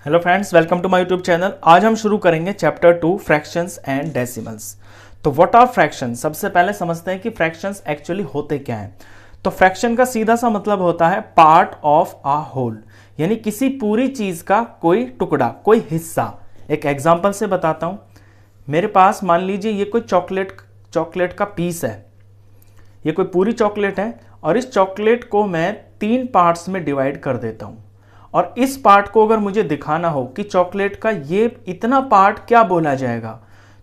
Hello friends, welcome to my YouTube channel. आज हम शुरू करेंगे चैप्टर 2 फ्रैक्शंस एंड डेसिमल्स। तो व्हाट आर फ्रैक्शंस? सबसे पहले समझते हैं कि फ्रैक्शंस एक्चुअली होते क्या हैं। तो फ्रैक्शन का सीधा सा मतलब होता है पार्ट ऑफ अ होल, यानी किसी पूरी चीज का कोई टुकड़ा, कोई हिस्सा। एक एग्जांपल से बताता हूं। मेरे पास मान लीजिए ये कोई चॉकलेट का पीस है। ये कोई पूरी चॉकलेट है और इस चॉकलेट को मैं 3 पार्ट्स में डिवाइड कर देता हूं। और इस पार्ट को अगर मुझे दिखाना हो कि चॉकलेट का ये इतना पार्ट क्या बोला जाएगा,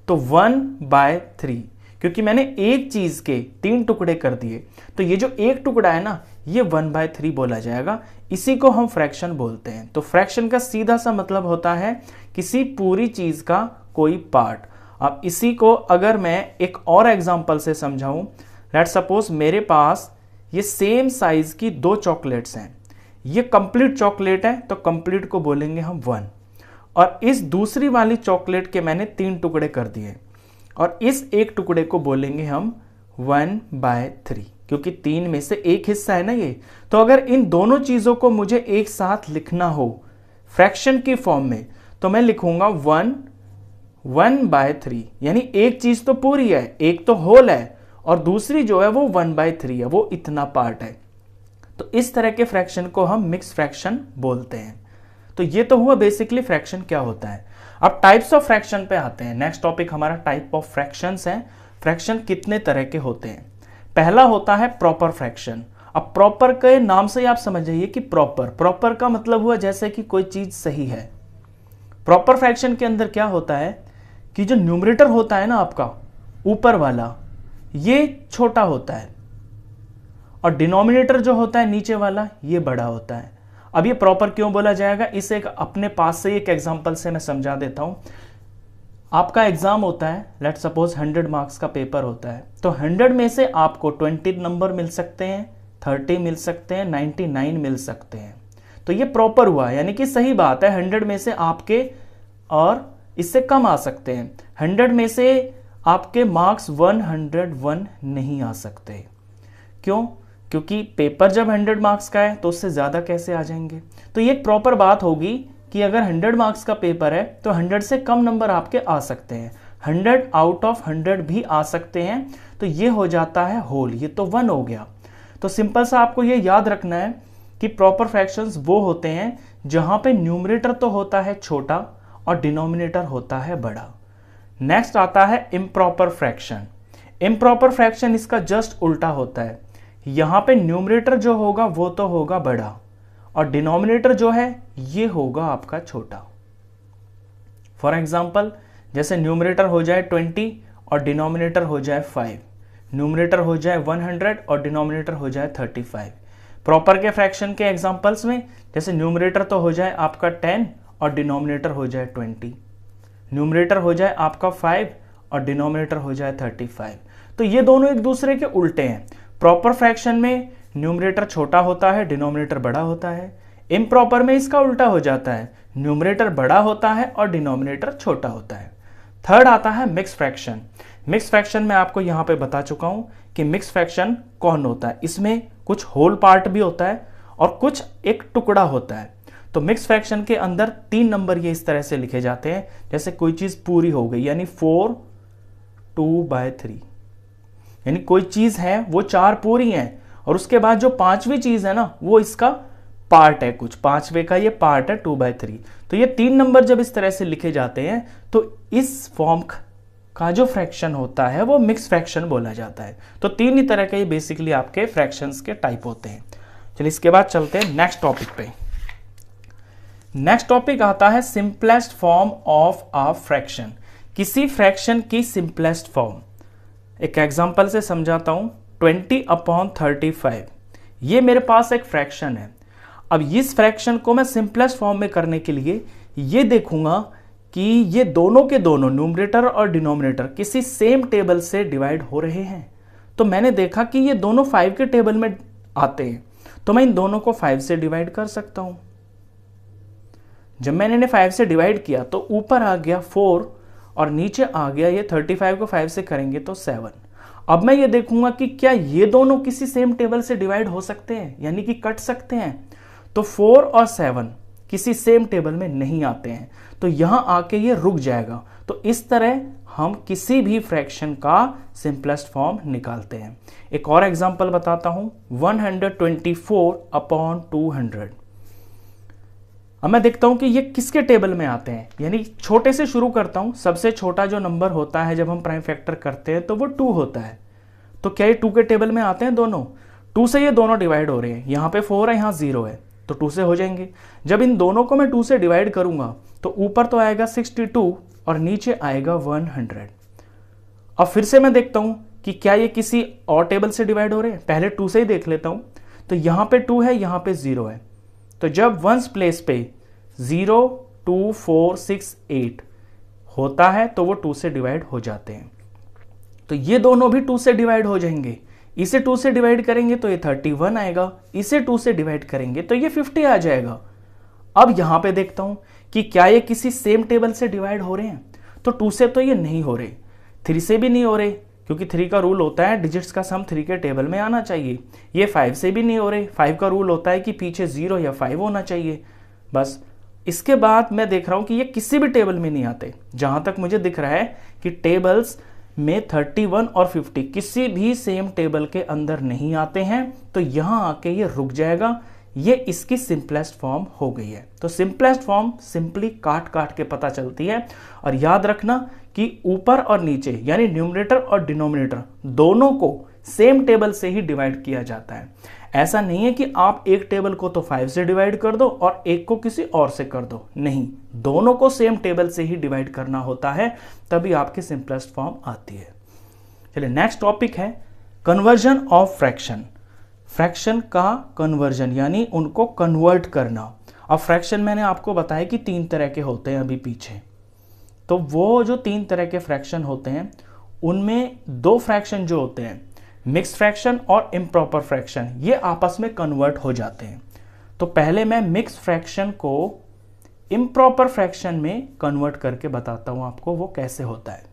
तो 1/3, क्योंकि मैंने एक चीज के 3 टुकड़े कर दिए, तो ये जो एक टुकड़ा है ना, ये 1/3 बोला जाएगा। इसी को हम फ्रैक्शन बोलते हैं। तो फ्रैक्शन का सीधा सा मतलब होता है किसी पूरी चीज का कोई पार्ट। अब इसी को अगर मैं एक और एग्जांपल से समझाऊं, लेट्स सपोज मेरे पास ये सेम साइज की 2 चॉकलेट्स हैं। ये कंप्लीट चॉकलेट है तो कंप्लीट को बोलेंगे हम 1, और इस दूसरी वाली चॉकलेट के मैंने 3 टुकड़े कर दिए और इस एक टुकड़े को बोलेंगे हम 1/3, क्योंकि 3 में से एक हिस्सा है ना ये। तो अगर इन दोनों चीजों को मुझे एक साथ लिखना हो फ्रैक्शन की फॉर्म में, तो मैं लिखूंगा 1/3, यानी एक चीज तो पूरी है, एक तो होल है, और दूसरी जो है वो 1/3 है, वो इतना पार्ट है। तो इस तरह के फ्रैक्शन को हम मिक्स फ्रैक्शन बोलते हैं। तो ये तो हुआ बेसिकली फ्रैक्शन क्या होता है। अब टाइप्स ऑफ फ्रैक्शन पे आते हैं। नेक्स्ट टॉपिक हमारा टाइप ऑफ फ्रैक्शंस है। फ्रैक्शन कितने तरह के होते हैं। पहला होता है प्रॉपर फ्रैक्शन। अब प्रॉपर के नाम से आप समझ जाइए कि प्रॉपर का मतलब हुआ जैसे कि कोई चीज सही है। प्रॉपर फ्रैक्शन के अंदर क्या होता है कि जो न्यूमरेटर होता है ना आपका ऊपर वाला, ये छोटा होता है, और डिनोमिनेटर जो होता है नीचे वाला, ये बड़ा होता है। अब ये प्रॉपर क्यों बोला जाएगा, इसे एक अपने पास से एक एग्जांपल से मैं समझा देता हूं। आपका एग्जाम होता है, लेट्स सपोज 100 मार्क्स का पेपर होता है, तो 100 में से आपको 20 नंबर मिल सकते हैं, 30 मिल सकते हैं, 99 मिल सकते हैं। तो ये प्रॉपर हुआ, यानी कि सही बात है। 100 में से आपके और इससे कम आ सकते हैं। 100 में से आपके मार्क्स 101 नहीं आ सकते। क्यों? क्योंकि पेपर जब 100 मार्क्स का है तो उससे ज्यादा कैसे आ जाएंगे। तो ये एक प्रॉपर बात होगी कि अगर 100 मार्क्स का पेपर है तो 100 से कम नंबर आपके आ सकते हैं, 100 आउट ऑफ 100 भी आ सकते हैं। तो ये हो जाता है होल, ये तो 1 हो गया। तो सिंपल सा आपको ये याद रखना है कि प्रॉपर फ्रैक्शंस वो होते हैं जहां पे न्यूमरेटर तो होता है छोटा और डिनोमिनेटर होता है बड़ा। नेक्स्ट आता है इम्प्रॉपर फ्रैक्शन। इम्प्रॉपर फ्रैक्शन इसका जस्ट उल्टा होता है। यहां पे न्यूमरेटर जो होगा वो तो होगा बड़ा, और डिनोमिनेटर जो है ये होगा आपका छोटा। फॉर एग्जांपल, जैसे न्यूमरेटर हो जाए 20 और डिनोमिनेटर हो जाए 5, न्यूमरेटर हो जाए 100 और डिनोमिनेटर हो जाए 35। प्रॉपर के फ्रैक्शन के एग्जांपल्स में जैसे न्यूमरेटर तो हो जाए आपका 10 और डिनोमिनेटर हो जाए 20, न्यूमरेटर हो जाए आपका 5 और डिनोमिनेटर हो जाए 35। तो ये दोनों एक दूसरे के उल्टे हैं। प्रॉपर फ्रैक्शन में न्यूमरेटर छोटा होता है, डिनोमिनेटर बड़ा होता है। इम्प्रॉपर में इसका उल्टा हो जाता है, न्यूमरेटर बड़ा होता है और डिनोमिनेटर छोटा होता है। थर्ड आता है मिक्स फ्रैक्शन। मिक्स फ्रैक्शन में आपको यहां पे बता चुका हूं कि मिक्स फ्रैक्शन कौन होता है। इसमें कुछ होल पार्ट भी होता है और कुछ एक टुकड़ा होता है। तो मिक्स फ्रैक्शन के अंदर 3 नंबर ये इस तरह से लिखे जाते हैं, जैसे कोई चीज पूरी हो गई, यानी 4 2/3, यानी कोई चीज है वो 4 पूरी हैं और उसके बाद जो 5वीं चीज है ना वो इसका पार्ट है, कुछ 5वें का ये पार्ट है 2/3। तो ये 3 नंबर जब इस तरह से लिखे जाते हैं तो इस फॉर्म का जो फ्रैक्शन होता है वो मिक्स फ्रैक्शन बोला जाता है। तो 3 ही तरह के ये बेसिकली आपके फ्रैक्शंस के टाइप होते हैं। चलिए इसके बाद चलते हैं नेक्स्ट टॉपिक पे। नेक्स्ट टॉपिक आता है simplest form of a fraction. किसी फ्रैक्शन की सिंपलेस्ट फॉर्म। एक एग्जांपल से समझाता हूं। 20/35 ये मेरे पास एक फ्रैक्शन है। अब इस फ्रैक्शन को मैं सिंपलेस्ट फॉर्म में करने के लिए ये देखूंगा कि ये दोनों के दोनों न्यूमरेटर और डिनोमिनेटर किसी सेम टेबल से डिवाइड हो रहे हैं। तो मैंने देखा कि ये दोनों 5 के टेबल में आते हैं, तो मैं इन दोनों को 5 से डिवाइड कर सकता हूं। जब मैंने इन्हें 5 से डिवाइड किया तो ऊपर आ गया 4 और नीचे आ गया, ये 35 को 5 से करेंगे तो 7। अब मैं ये देखूंगा कि क्या ये दोनों किसी सेम टेबल से डिवाइड हो सकते हैं, यानी कि कट सकते हैं। तो 4 और 7 किसी सेम टेबल में नहीं आते हैं, तो यहां आके ये रुक जाएगा। तो इस तरह हम किसी भी फ्रैक्शन का सिंपलेस्ट फॉर्म निकालते हैं। एक और एग्जांपल बताता हूं, 124/200। अब मैं देखता हूं कि ये किसके टेबल में आते हैं, यानी छोटे से शुरू करता हूं। सबसे छोटा जो नंबर होता है जब हम प्राइम फैक्टर करते हैं तो वो 2 होता है। तो क्या ये 2 के टेबल में आते हैं दोनों? 2 से ये दोनों डिवाइड हो रहे हैं, यहाँ पे 4 है, यहाँ 0 है, तो 2 से हो जाएंगे। जब इन दोनों को मैं 2 से डिवाइड करूंगा तो ऊपर तो आएगा 62 और नीचे आएगा 100। अब फिर से मैं देखता हूं कि क्या ये किसी और टेबल से डिवाइड हो रहे हैं। पहले 2 से ही देख लेता हूं। तो यहां पे 2 है, यहां पे 0 है, तो जब वंस प्लेस पे 0 2 4 6 8 होता है तो वो 2 से डिवाइड हो जाते हैं। तो ये दोनों भी 2 से डिवाइड हो जाएंगे। इसे 2 से डिवाइड करेंगे तो ये 31 आएगा, इसे 2 से डिवाइड करेंगे तो ये 50 आ जाएगा। अब यहां पे देखता हूं कि क्या ये किसी सेम टेबल से डिवाइड हो रहे हैं। तो 2 से तो ये नहीं हो रहे, 3 से भी नहीं हो रहे, क्योंकि 3 का रूल होता है डिजिट्स का सम 3 के टेबल में आना चाहिए। ये 5 से भी नहीं हो रहे, 5 का रूल होता है कि पीछे 0 या 5 होना चाहिए। बस इसके बाद मैं देख रहा हूं कि ये किसी भी टेबल में नहीं आते। जहां तक मुझे दिख रहा है कि टेबल्स में 31 और 50 किसी भी सेम टेबल के अंदर नहीं आते हैं, तो यहां आके ये रुक जाएगा। ये इसकी सिंपलेस्ट फॉर्म हो गई है। तो सिंपलेस्ट फॉर्म सिंपली काट काट के पता चलती है। और याद रखना कि ऊपर और नीचे यानी न्यूमरेटर और डिनोमिनेटर दोनों को सेम टेबल से ही डिवाइड किया जाता है। ऐसा नहीं है कि आप एक टेबल को तो 5 से डिवाइड कर दो और एक को किसी और से कर दो, नहीं, दोनों को सेम टेबल से ही डिवाइड करना होता है, तभी आपकी सिंपलेस्ट फॉर्म आती है। चलिए नेक्स्ट टॉपिक है कन्वर्जन ऑफ फ्रैक्शन। फ्रैक्शन का कन्वर्जन यानी उनको कन्वर्ट करना। अब फ्रैक्शन मैंने आपको बताया कि 3 तरह के होते हैं अभी पीछे। तो वो जो 3 तरह के फ्रैक्शन होते हैं उनमें 2 फ्रैक्शन जो होते हैं, मिक्स फ्रैक्शन और इम्प्रॉपर फ्रैक्शन, ये आपस में कन्वर्ट हो जाते हैं। तो पहले मैं मिक्स फ्रैक्शन को इम्प्रॉपर फ्रैक्शन में कन्वर्ट करके बताता हूं आपको वो कैसे होता है।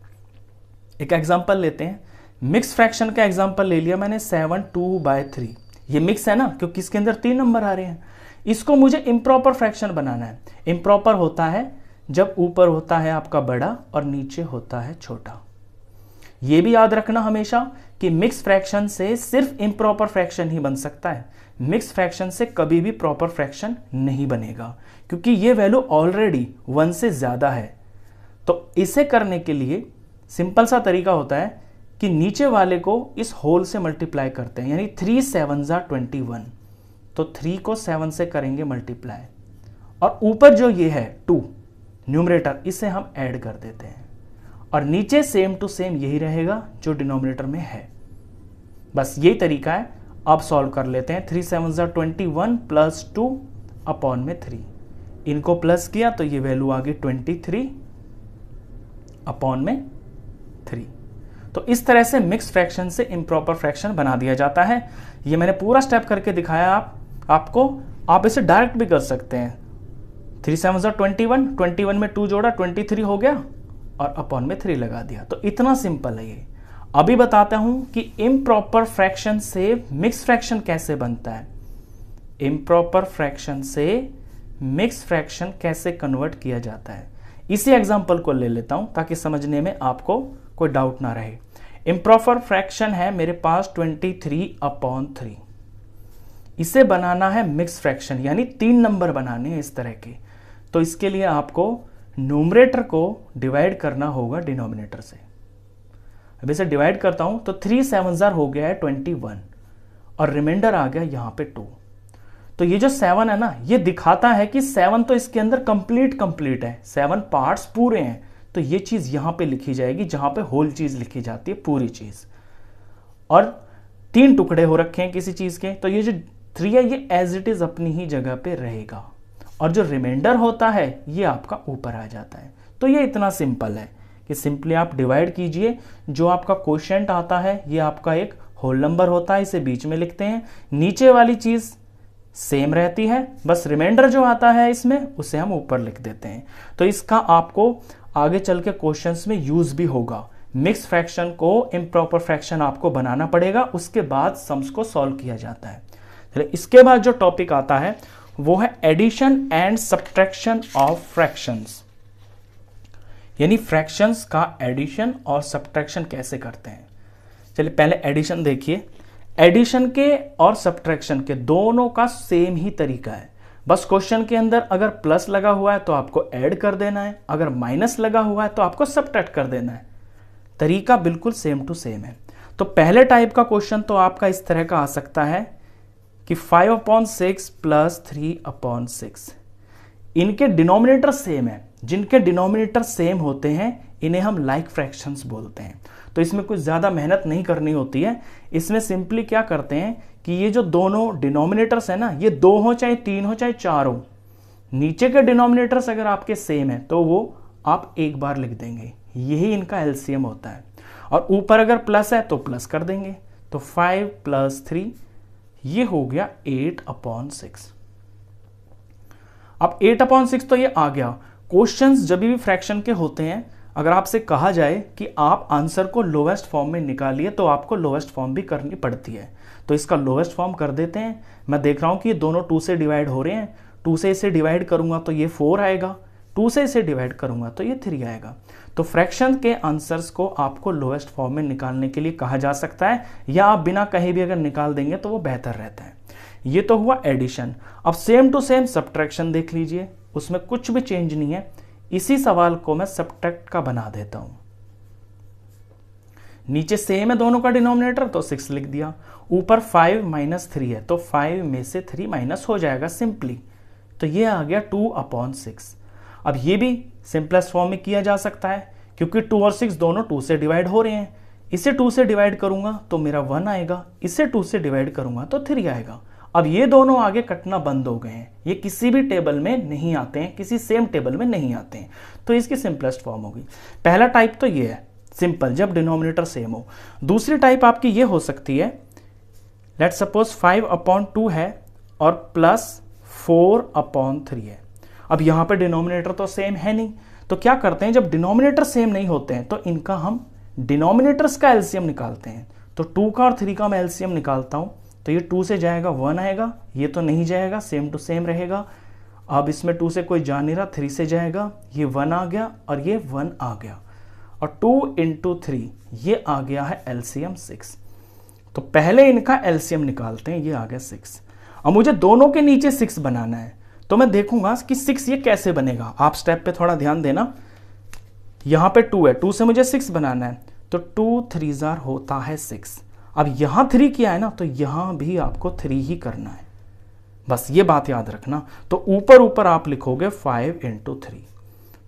एक एग्जांपल लेते हैं। मिक्स फ्रैक्शन का एग्जांपल ले लिया मैंने 7/2/3। ये मिक्स है ना, क्योंकि इसके अंदर 3 नंबर आ रहे हैं। इसको मुझे इम्प्रॉपर फ्रैक्शन बनाना है। इम्प्रॉपर होता है जब ऊपर होता है आपका बड़ा और नीचे होता है छोटा। ये भी याद रखना हमेशा कि मिक्स फ्रैक्शन से सिर्फ इम्प्रॉपर फ्रैक्शन ही बन सकता है। मिक्स फ्रैक्शन से कभी भी प्रॉपर फ्रैक्शन नहीं बनेगा, क्योंकि ये वैल्यू ऑलरेडी 1 से ज्यादा है। तो इसे करने के लिए सिंपल सा तरीका होता है कि नीचे वाले को इस होल से मल्टीप्लाई करते हैं, यानी 3 7s are 21। तो 3 को 7 से करेंगे मल्टीप्लाई, और ऊपर जो ये है 2 न्यूमरेटर, इसे हम ऐड कर देते हैं, और नीचे सेम टू सेम यही रहेगा जो डिनोमिनेटर में है। बस यही तरीका है। अब सॉल्व कर लेते हैं। 3 7s are 21 प्लस 2 अपॉन में 3, इनको प्लस किया तो ये वैल्यू आ गई 23 अपॉन में 3। तो इस तरह से मिक्स फ्रैक्शन से इम्प्रॉपर फ्रैक्शन बना दिया जाता है। ये मैंने पूरा स्टेप करके दिखाया आपको। आप इसे डायरेक्ट भी कर सकते हैं। 3 7s are 21, 21 में 2 जोड़ा 23 हो गया और अपॉन में 3 लगा दिया। तो इतना सिंपल है ये। अभी बताता हूं कि इम्प्रॉपर फ्रैक्शन से मिक्स फ्रैक्शन कैसे बनता है। इम्प्रॉपर फ्रैक्शन से मिक्स फ्रैक्शन कैसे कन्वर्ट किया जाता है, इसी एग्जांपल को ले लेता हूं ताकि समझने में आपको कोई डाउट ना रहे। इम्प्रॉपर फ्रैक्शन है मेरे पास 23/3। इसे बनाना है मिक्स फ्रैक्शन, यानी 3 नंबर बनाने हैं इस तरह के। तो इसके लिए आपको न्यूमरेटर को डिवाइड करना होगा डिनोमिनेटर से। अब इसे डिवाइड करता हूं तो 3 7s are हो गया है 21 और रिमाइंडर आ गया यहां पे 2। तो ये जो 7 है ना, ये दिखाता है कि 7 तो इसके अंदर कंप्लीट है, 7 पार्ट्स पूरे हैं। तो ये चीज यहां पे लिखी जाएगी जहां पे होल चीज लिखी जाती है, पूरी चीज। और 3 टुकड़े हो रखे हैं किसी चीज के, तो ये जो 3 है ये एज इट इज अपनी ही जगह पे रहेगा, और जो रिमाइंडर होता है ये आपका ऊपर आ जाता है। तो ये इतना सिंपल है कि सिंपली आप डिवाइड कीजिए। जो आपका क्वोशिएंट आता है ये आपका एक होल नंबर होता है, इसे बीच में लिखते हैं। नीचे वाली चीज सेम रहती है, बस रिमाइंडर जो आता है इसमें उसे हम ऊपर लिख देते हैं। तो इसका आपको आगे चल के क्वेश्चंस में यूज भी होगा। मिक्स फ्रैक्शन को इम्प्रॉपर फ्रैक्शन आपको बनाना पड़ेगा, उसके बाद सम्स को सॉल्व किया जाता है। इसके बाद जो टॉपिक आता है वो है addition and subtraction of fractions, यानी फ्रैक्शंस का एडिशन और सब्ट्रैक्शन कैसे करते हैं। चलिए पहले एडिशन देखिए। एडिशन के और सब्ट्रैक्शन के दोनों का सेम ही तरीका है, बस क्वेश्चन के अंदर अगर प्लस लगा हुआ है तो आपको ऐड कर देना है, अगर माइनस लगा हुआ है तो आपको सब्ट्रैक्ट कर देना है। तरीका बिल्कुल सेम टू सेम है। तो पहले टाइप का क्वेश्चन तो आपका इस तरह का आ सकता है कि 5/6 प्लस 3/6। इनके डिनोमिनेटर सेम है। जिनके डिनोमिनेटर सेम होते हैं इन्हें हम लाइक फ्रैक्शंस बोलते हैं। तो इसमें कुछ ज़्यादा मेहनत नहीं करनी होती है। इसमें सिंपली क्या करते हैं कि ये जो दोनों डिनोमिनेटर्स है ना, ये 2 हो चाहे 3 हो चाहे 4 हो, नीचे के डिनोमिनेटर्स अगर आपके सेम है तो वो आप एक बार लिख देंगे, यही इनका एलसीएम होता है। और ऊपर अगर प्लस है तो प्लस कर देंगे, तो 5 + 3 ये हो गया 8/6। अब 8/6 तो ये आ गया। क्वेश्चंस जब भी फ्रैक्शन के होते हैं, अगर आपसे कहा जाए कि आप आंसर को लोवेस्ट फॉर्म में निकालिए तो आपको लोवेस्ट फॉर्म भी करनी पड़ती है। तो इसका लोवेस्ट फॉर्म कर देते हैं। मैं देख रहा हूं कि ये दोनों 2 से डिवाइड हो रहे हैं। 2 से इसे डिवाइड करूंगा तो ये 4 आएगा, 2 से इसे डिवाइड करूंगा तो ये 3 आएगा। तो फ्रैक्शन के आंसर्स को आपको लोवेस्ट फॉर्म में निकालने के लिए कहा जा सकता है, या आप बिना कहीं भी अगर निकाल देंगे तो वो बेहतर रहता है। ये तो हुआ एडिशन। अब सेम टू सेम सब्ट्रैक्शन देख लीजिए, उसमें कुछ भी चेंज नहीं है। इसी सवाल को मैं सब्ट्रैक्ट का बना देता हूं। नीचे सेम है दोनों का डिनोमिनेटर तो 6 लिख दिया, ऊपर 5 - 3 है तो 5 में से 3 माइनस हो जाएगा सिंपली, तो ये आ गया 2/6। अब ये भी सिंपलेस्ट फॉर्म में किया जा सकता है क्योंकि 2 और 6 दोनों 2 से डिवाइड हो रहे हैं। इसे 2 से डिवाइड करूंगा तो मेरा 1 आएगा, इसे 2 से डिवाइड करूंगा तो 3 आएगा। अब ये दोनों आगे कटना बंद हो गए हैं, ये किसी भी टेबल में नहीं आते हैं, किसी सेम टेबल में नहीं आते हैं, तो इसकी सिंपलेस्ट फॉर्म होगी। पहला टाइप तो ये है सिंपल, जब डिनोमिनेटर सेम हो। दूसरी टाइप आपकी ये हो सकती है, लेट सपोज 5/2 है और प्लस 4/3 है। अब यहां पे डिनोमिनेटर तो सेम है नहीं, तो क्या करते हैं जब डिनोमिनेटर सेम नहीं होते हैं तो इनका हम डिनोमिनेटर्स का एलसीएम निकालते हैं। तो 2 का और 3 का मैं एलसीएम निकालता हूं, तो ये 2 से जाएगा 1 आएगा, ये तो नहीं जाएगा, सेम टू सेम रहेगा। अब इसमें 2 से कोई जा नहीं रहा, 3 से जाएगा, ये 1 आ गया और ये 1 आ गया, और 2 × 3 ये आ गया है एलसीएम 6। तो पहले इनका एलसीएम निकालते हैं, ये आ गया 6। अब मुझे दोनों के नीचे 6 बनाना है, तो मैं देखूंगा कि 6 ये कैसे बनेगा। आप स्टेप पे थोड़ा ध्यान देना। यहां पे 2 है, 2 से मुझे 6 बनाना है, तो 2 × 3 होता है 6। अब यहां 3 किया है ना, तो यहां भी आपको 3 ही करना है, बस ये बात याद रखना। तो ऊपर ऊपर आप लिखोगे 5 × 3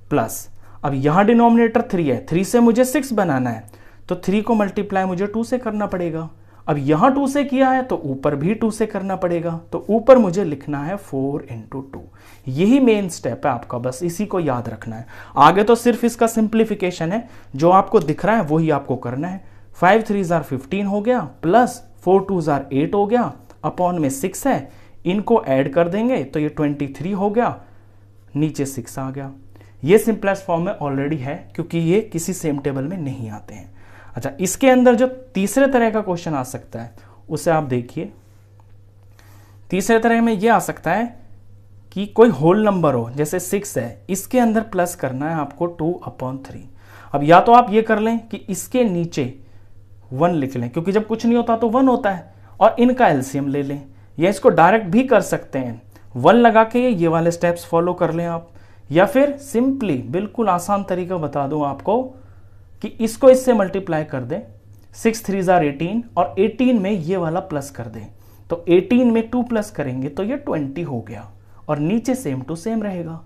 प्लस, अब यहां डिनोमिनेटर 3 है, 3 से मुझे 6 बनाना है, तो 3 को मल्टीप्लाई मुझे 2 से करना पड़ेगा। अब यहां 2 से किया है तो ऊपर भी 2 से करना पड़ेगा, तो ऊपर मुझे लिखना है 4 × 2। यही मेन स्टेप है आपका, बस इसी को याद रखना है। आगे तो सिर्फ इसका सिंप्लीफिकेशन है, जो आपको दिख रहा है वही आपको करना है। 5 × 3 = 15 हो गया, प्लस 4 × 2 = 8 हो गया, अपॉन में 6 है, इनको ऐड कर देंगे तो ये 23 हो गया, नीचे 6 आ गया। ये सिंपलेस्ट फॉर्म में ऑलरेडी है क्योंकि ये किसी सेम टेबल में नहीं आते हैं। अच्छा, इसके अंदर जो तीसरे तरह का क्वेश्चन आ सकता है उसे आप देखिए। तीसरे तरह में ये आ सकता है कि कोई होल नंबर हो, जैसे 6 है, इसके अंदर प्लस करना है आपको 2/3। अब या तो आप ये कर लें कि इसके नीचे 1 लिख लें, क्योंकि जब कुछ नहीं होता तो 1 होता है, और इनका एलसीएम ले लें, या इसको डायरेक्ट भी कर सकते हैं, 1 लगा के ये वाले स्टेप्स फॉलो कर लें आप, या फिर सिंपली बिल्कुल आसान तरीका बता दूं आपको कि इसको इससे मल्टीप्लाई कर दें, 6 × 3 = 18, और 18 में ये वाला प्लस कर दें, तो 18 में 2 प्लस करेंगे तो ये 20 हो गया, और नीचे सेम टू सेम रहेगा।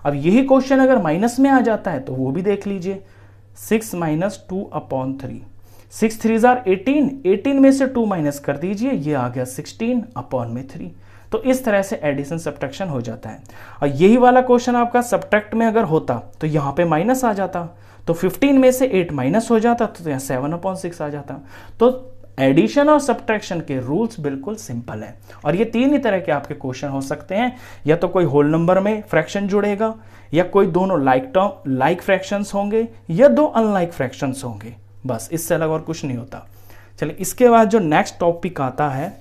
अब यही क्वेश्चन अगर माइनस में आ जाता है तो वो भी देख लीजिए, 6 - 2/3, 6 × 3 = 18, 18 में से 2 माइनस कर दीजिए, ये आ गया 16 अपॉन में 3। तो इस तरह से एडिशन सब्ट्रैक्शन हो जाता है। और यही वाला क्वेश्चन आपका सब्ट्रैक्ट में अगर होता तो यहाँ पे माइनस आ जाता, तो 15 में से 8 माइनस हो जाता, तो यहाँ 7/6 आ जाता। तो एडिशन और सब्ट्रैक्शन के रूल्स बिल्कुल सिंपल है, और ये 3 ही तरह के आपके क्वेश्चन हो सकते हैं। या तो कोई होल नंबर में फ्रैक्शन जुड़ेगा, या कोई दोनों लाइक फ्रैक्शंस होंगे, या 2 अनलाइक फ्रैक्शंस होंगे, बस इससे अलग और कुछ नहीं होता। चलिए, इसके बाद जो नेक्स्ट टॉपिक आता है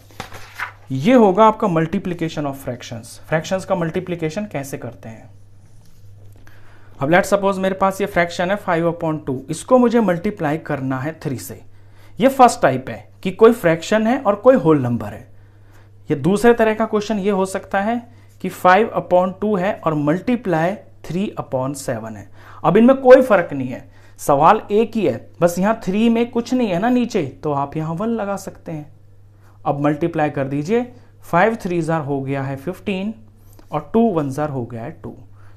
ये होगा आपका मल्टीप्लीकेशन ऑफ फ्रैक्शंस। फ्रैक्शंस का मल्टीप्लीकेशन कैसे करते हैं? अब लेट्स सपोज मेरे पास ये फ्रैक्शन है 5/2, इसको मुझे मल्टीप्लाई करना है 3 से। ये फर्स्ट टाइप है कि कोई फ्रैक्शन है और कोई होल नंबर है। ये दूसरे तरह का क्वेश्चन ये हो सकता है कि 5/2 है और मल्टीप्लाई 3/7 है। अब इनमें कोई फर्क नहीं है, सवाल एक ही है, बस यहां 3 में कुछ नहीं है ना नीचे, तो आप यहां 1 लगा सकते हैं। अब मल्टीप्लाई कर दीजिए, 5 3 हो गया है 15 और 2 1 हो गया है 2।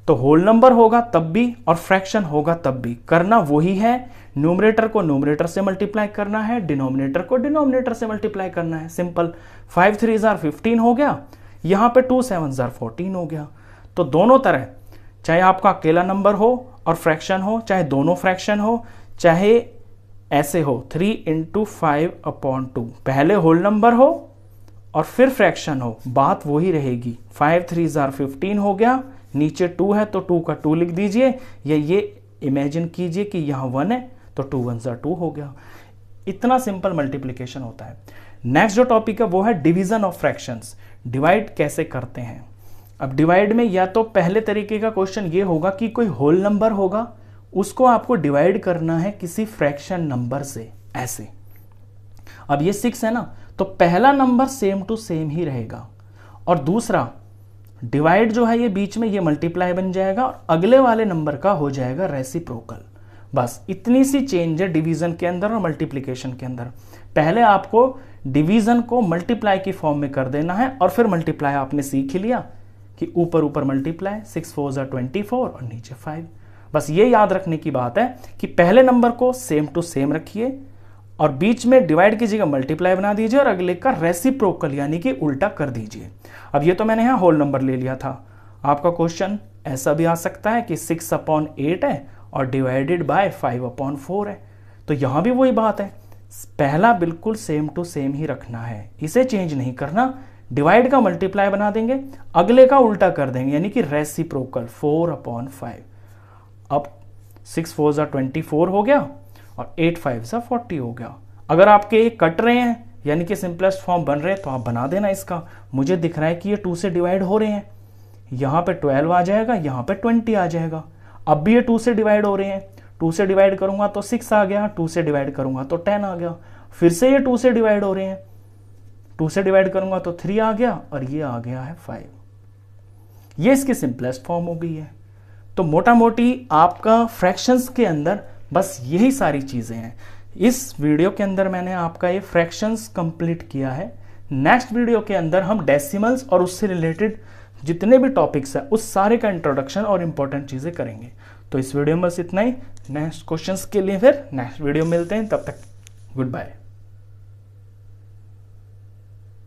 तो होल नंबर होगा तब भी और फ्रैक्शन होगा तब भी, करना वही है। न्यूमरेटर को न्यूमरेटर से मल्टीप्लाई करना है, डिनोमिनेटर को डिनोमिनेटर से मल्टीप्लाई करना है, सिंपल। 5 3 15 हो गया, यहां पे 2 7 14 हो गया। तो दोनों तरह, चाहे आपका अकेला नंबर हो और फ्रैक्शन हो, चाहे दोनों फ्रैक्शन हो, चाहे ऐसे हो 3 × 5/2, पहले होल नंबर हो और फिर फ्रैक्शन हो, बात वही रहेगी। 5 3 15 हो गया, नीचे 2 है तो 2 का 2 लिख दीजिए, या ये इमेजिन कीजिए कि यहां 1 है तो 2 1 2 हो गया। इतना सिंपल मल्टीप्लिकेशन होता है। नेक्स्ट जो टॉपिक है वो है डिवीजन ऑफ फ्रैक्शंस। डिवाइड कैसे करते हैं? अब डिवाइड में या तो पहले तरीके का क्वेश्चन ये होगा कि कोई होल नंबर होगा, उसको आपको डिवाइड करना है किसी फ्रैक्शन नंबर से, ऐसे। अब ये 6 है ना, तो पहला नंबर सेम टू सेम ही रहेगा, और दूसरा डिवाइड जो है ये बीच में ये मल्टीप्लाई बन जाएगा और अगले वाले नंबर का हो जाएगा रेसिप्रोकल। बस इतनी सी चेंज है डिवीजन के अंदर और मल्टीप्लिकेशन के अंदर। पहले आपको डिवीजन को मल्टीप्लाई की फॉर्म में कर देना है और फिर मल्टीप्लाई आपने सीख लिया कि ऊपर ऊपर मल्टीप्लाई, 6 4 24 और नीचे 5। बस ये याद रखने की बात है कि पहले नंबर को सेम टू सेम रखिए और बीच में डिवाइड की जगह मल्टीप्लाई बना दीजिए और अगले का रेसिप्रोकल यानी कि उल्टा कर दीजिए। अब ये तो मैंने यहां होल नंबर ले लिया था। आपका क्वेश्चन ऐसा भी आ सकता है कि 6/8 है और डिवाइडेड बाय 5/4 है, तो यहां भी वही बात है, पहला बिल्कुल सेम टू सेम ही रखना है, इसे चेंज नहीं करना। डिवाइड का मल्टीप्लाई बना देंगे, अगले का उल्टा कर देंगे यानी कि रेसिप्रोकल 4/5। अब 6 4 24 हो गया और 8 5 40 हो गया। अगर आपके ये कट रहे हैं यानी कि सिंपलेस्ट फॉर्म बन रहे हैं तो आप बना देना इसका। मुझे दिख रहा है कि ये 2 से डिवाइड हो रहे हैं, यहाँ पे 12 आ जाएगा, यहाँ पे 20 आ जाएगा। अब भी ये 2 से डिवाइड हो रहे हैं, 2 से डिवाइड करूंगा तो 6 आ गया, 2 से डिवाइड करूंगा तो 10 आ गया। फिर से ये 2 से डिवाइड हो रहे हैं, 2 से डिवाइड करूंगा तो 3 आ गया और ये आ गया है 5। ये इसकी सिंपलेस्ट फॉर्म हो गई है। तो मोटा मोटी आपका फ्रैक्शंस के अंदर बस यही सारी चीजें हैं। इस वीडियो के अंदर मैंने आपका ये फ्रैक्शंस कंप्लीट किया है। नेक्स्ट वीडियो के अंदर हम डेसिमल्स और उससे रिलेटेड जितने भी टॉपिक्स हैं उस सारे का इंट्रोडक्शन और इंपॉर्टेंट चीजें करेंगे। तो इस वीडियो में बस इतना ही। नेक्स्ट क्वेश्चंस के लिए फिर नेक्स्ट वीडियो मिलते हैं, तब तक गुड बाय।